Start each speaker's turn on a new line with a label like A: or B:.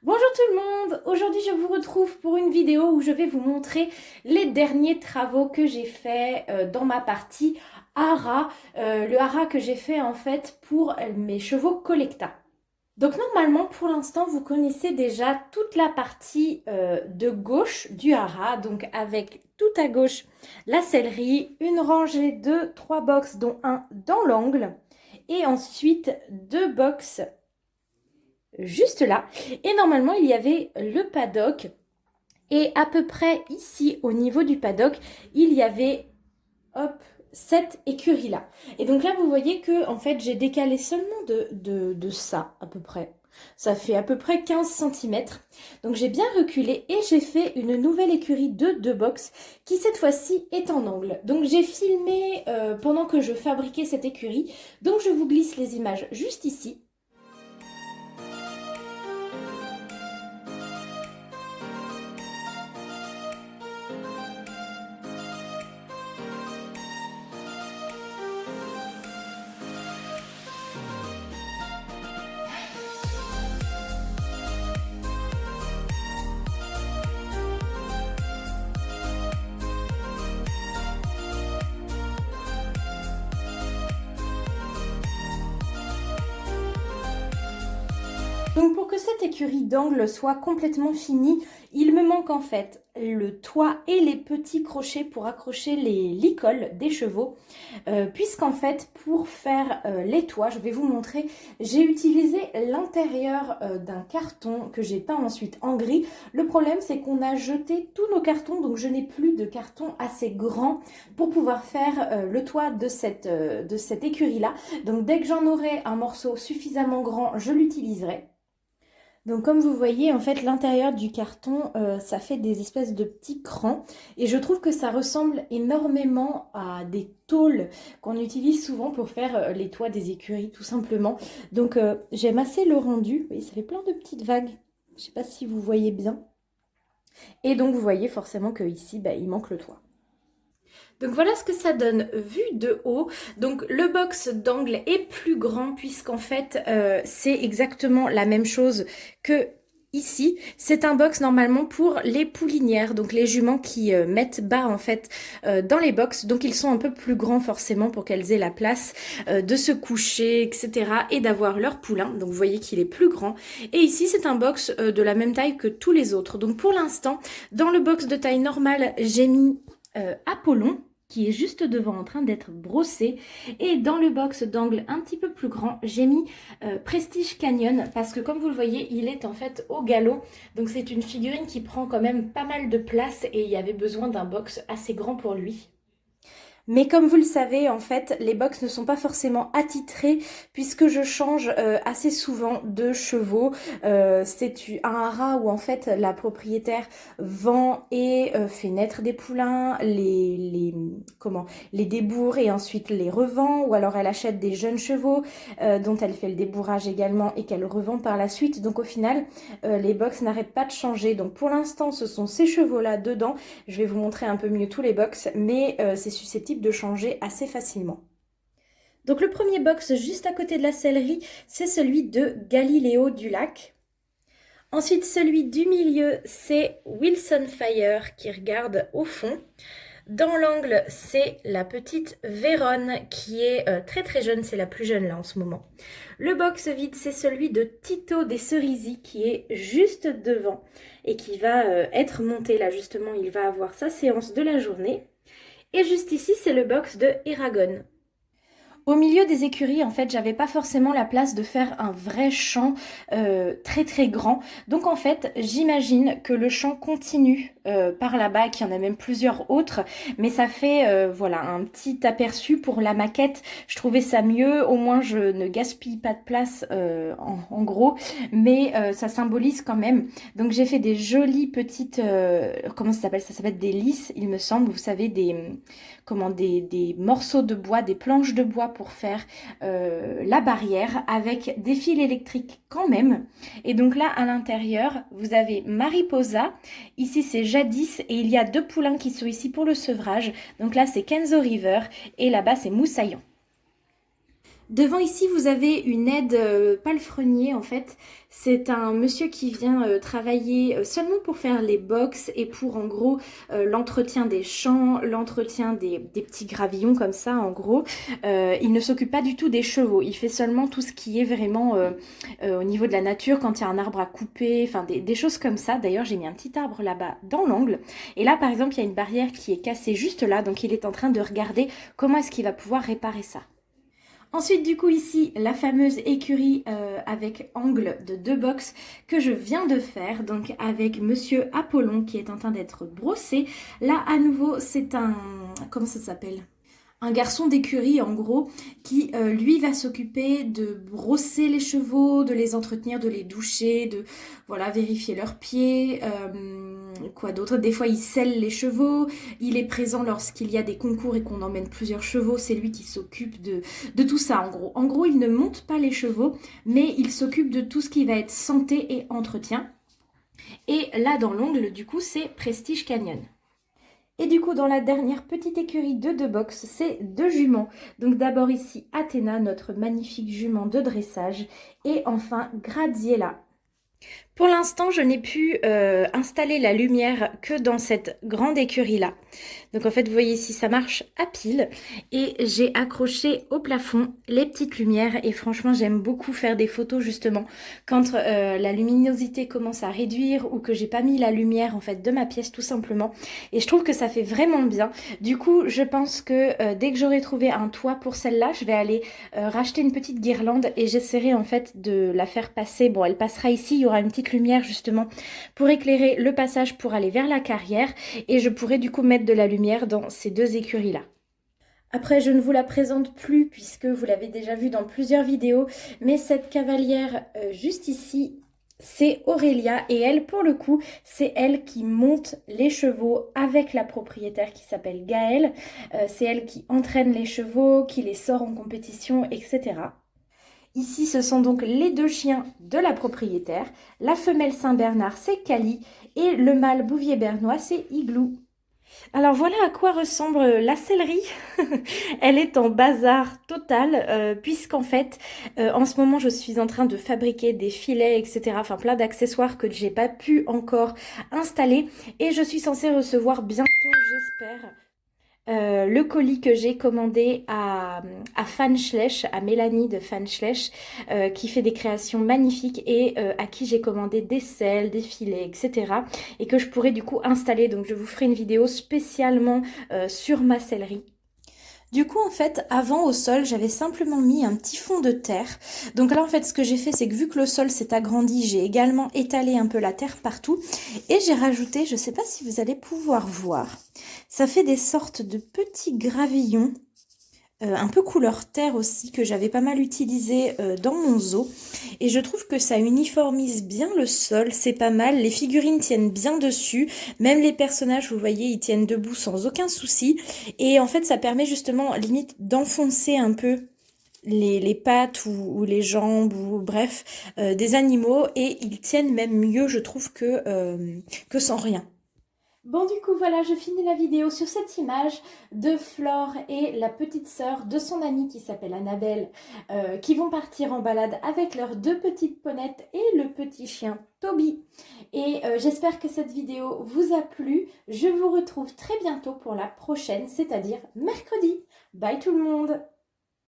A: Bonjour tout le monde, aujourd'hui je vous retrouve pour une vidéo où je vais vous montrer les derniers travaux que j'ai fait dans ma partie hara, le hara que j'ai fait en fait pour mes chevaux collecta. Donc normalement pour l'instant vous connaissez déjà toute la partie de gauche du hara, donc avec tout à gauche la sellerie, une rangée de 3 box dont un dans l'angle et ensuite 2 box juste là. Et normalement, il y avait le paddock. Et à peu près ici, au niveau du paddock, il y avait, hop, cette écurie-là. Et donc là, vous voyez que, en fait, j'ai décalé seulement de ça, à peu près. Ça fait à peu près 15 cm. Donc j'ai bien reculé et j'ai fait une nouvelle écurie de 2 box qui cette fois-ci est en angle. Donc j'ai filmé pendant que je fabriquais cette écurie. Donc je vous glisse les images juste ici. Donc pour que cette écurie d'angle soit complètement finie, il me manque en fait le toit et les petits crochets pour accrocher les licoles des chevaux. Puisqu'en fait pour faire les toits, je vais vous montrer, j'ai utilisé l'intérieur d'un carton que j'ai peint ensuite en gris. Le problème c'est qu'on a jeté tous nos cartons, donc je n'ai plus de carton assez grand pour pouvoir faire le toit de cette écurie là. Donc dès que j'en aurai un morceau suffisamment grand, je l'utiliserai. Donc comme vous voyez, en fait, l'intérieur du carton, ça fait des espèces de petits crans. Et je trouve que ça ressemble énormément à des tôles qu'on utilise souvent pour faire les toits des écuries, tout simplement. Donc j'aime assez le rendu. Vous voyez, ça fait plein de petites vagues. Je ne sais pas si vous voyez bien. Et donc vous voyez forcément qu'ici, bah, il manque le toit. Donc voilà ce que ça donne vu de haut. Donc le box d'angle est plus grand puisqu'en fait c'est exactement la même chose que ici. C'est un box normalement pour les poulinières, donc les juments qui mettent bas en fait dans les box. Donc ils sont un peu plus grands forcément pour qu'elles aient la place de se coucher, etc. et d'avoir leur poulain. Donc vous voyez qu'il est plus grand. Et ici c'est un box de la même taille que tous les autres. Donc pour l'instant, dans le box de taille normale, j'ai mis Apollon qui est juste devant en train d'être brossé, et dans le box d'angle un petit peu plus grand j'ai mis Prestige Canyon parce que comme vous le voyez il est en fait au galop, donc c'est une figurine qui prend quand même pas mal de place et il y avait besoin d'un box assez grand pour lui. Mais comme vous le savez, en fait, les box ne sont pas forcément attitrés puisque je change assez souvent de chevaux. C'est un haras où en fait la propriétaire vend et fait naître des poulains, les débourre et ensuite les revend. Ou alors elle achète des jeunes chevaux dont elle fait le débourrage également et qu'elle revend par la suite. Donc au final, les box n'arrêtent pas de changer. Donc pour l'instant, ce sont ces chevaux-là dedans. Je vais vous montrer un peu mieux tous les box, mais c'est susceptible de changer assez facilement. Donc le premier box juste à côté de la sellerie, c'est celui de Galiléo du Lac. Ensuite, celui du milieu, c'est Wilson Fire qui regarde au fond. Dans l'angle, c'est la petite Véronne qui est très très jeune, c'est la plus jeune là en ce moment. Le box vide, c'est celui de Tito des Cerisies qui est juste devant et qui va être monté là justement, il va avoir sa séance de la journée. Et juste ici, c'est le box de Eragon. Au milieu des écuries, en fait, j'avais pas forcément la place de faire un vrai champ très très grand. Donc en fait, j'imagine que le champ continue par là-bas, qu'il y en a même plusieurs autres. Mais ça fait voilà un petit aperçu pour la maquette. Je trouvais ça mieux, au moins je ne gaspille pas de place en gros. Mais ça symbolise quand même. Donc j'ai fait des jolies petites... comment ça s'appelle? Ça s'appelle des lisses, il me semble. Vous savez, des morceaux de bois, des planches de bois pour faire la barrière avec des fils électriques quand même. Et donc là, à l'intérieur, vous avez Mariposa. Ici, c'est Jadis et il y a 2 poulains qui sont ici pour le sevrage. Donc là, c'est Kenzo River et là-bas, c'est Moussaillon. Devant ici, vous avez une aide palefrenier en fait. C'est un monsieur qui vient travailler seulement pour faire les box et pour en gros l'entretien des champs, l'entretien des petits gravillons comme ça en gros. Il ne s'occupe pas du tout des chevaux. Il fait seulement tout ce qui est vraiment au niveau de la nature quand il y a un arbre à couper, enfin des choses comme ça. D'ailleurs, j'ai mis un petit arbre là-bas dans l'angle. Et là, par exemple, il y a une barrière qui est cassée juste là. Donc, il est en train de regarder comment est-ce qu'il va pouvoir réparer ça. Ensuite, du coup, ici, la fameuse écurie avec angle de 2 box que je viens de faire, donc avec Monsieur Apollon qui est en train d'être brossé. Là, à nouveau, c'est un... comment ça s'appelle ? Un garçon d'écurie en gros qui lui va s'occuper de brosser les chevaux, de les entretenir, de les doucher, de voilà, vérifier leurs pieds, quoi d'autre. Des fois il selle les chevaux, il est présent lorsqu'il y a des concours et qu'on emmène plusieurs chevaux, c'est lui qui s'occupe de tout ça en gros. En gros il ne monte pas les chevaux mais il s'occupe de tout ce qui va être santé et entretien. Et là dans l'ongle du coup c'est Prestige Canyon. Et du coup, dans la dernière petite écurie de 2 box, c'est 2 juments. Donc d'abord ici, Athéna, notre magnifique jument de dressage. Et enfin, Graziella. Pour l'instant, je n'ai pu installer la lumière que dans cette grande écurie-là. Donc en fait, vous voyez ici, ça marche à pile. Et j'ai accroché au plafond les petites lumières. Et franchement, j'aime beaucoup faire des photos justement quand la luminosité commence à réduire ou que j'ai pas mis la lumière en fait de ma pièce tout simplement. Et je trouve que ça fait vraiment bien. Du coup, je pense que dès que j'aurai trouvé un toit pour celle-là, je vais aller racheter une petite guirlande et j'essaierai en fait de la faire passer. Bon, elle passera ici, il y aura une petite lumière justement pour éclairer le passage pour aller vers la carrière et je pourrai du coup mettre de la lumière dans ces 2 écuries là. Après, je ne vous la présente plus puisque vous l'avez déjà vue dans plusieurs vidéos, mais cette cavalière juste ici, c'est Aurélia et elle, pour le coup, c'est elle qui monte les chevaux avec la propriétaire qui s'appelle Gaëlle. C'est elle qui entraîne les chevaux, qui les sort en compétition, etc. Ici, ce sont donc les 2 chiens de la propriétaire. La femelle Saint-Bernard, c'est Cali. Et le mâle Bouvier bernois, c'est Igloo. Alors voilà à quoi ressemble la sellerie. Elle est en bazar total puisqu'en fait en ce moment je suis en train de fabriquer des filets etc. Enfin plein d'accessoires que j'ai pas pu encore installer et je suis censée recevoir bientôt j'espère le colis que j'ai commandé à Fanschlech, à Mélanie de Fanschlech, qui fait des créations magnifiques et à qui j'ai commandé des selles, des filets, etc. Et que je pourrais du coup installer. Donc je vous ferai une vidéo spécialement sur ma sellerie. Du coup, en fait, avant au sol, j'avais simplement mis un petit fond de terre. Donc là, en fait, ce que j'ai fait, c'est que vu que le sol s'est agrandi, j'ai également étalé un peu la terre partout. Et j'ai rajouté, je ne sais pas si vous allez pouvoir voir, ça fait des sortes de petits gravillons, un peu couleur terre aussi, que j'avais pas mal utilisé dans mon zoo. Et je trouve que ça uniformise bien le sol, c'est pas mal. Les figurines tiennent bien dessus, même les personnages, vous voyez, ils tiennent debout sans aucun souci. Et en fait, ça permet justement, limite, d'enfoncer un peu les pattes ou les jambes, ou bref, des animaux. Et ils tiennent même mieux, je trouve, que sans rien. Bon du coup voilà, je finis la vidéo sur cette image de Flore et la petite sœur de son amie qui s'appelle Annabelle qui vont partir en balade avec leurs 2 petites ponettes et le petit chien Toby. Et j'espère que cette vidéo vous a plu. Je vous retrouve très bientôt pour la prochaine, c'est-à-dire mercredi. Bye tout le monde!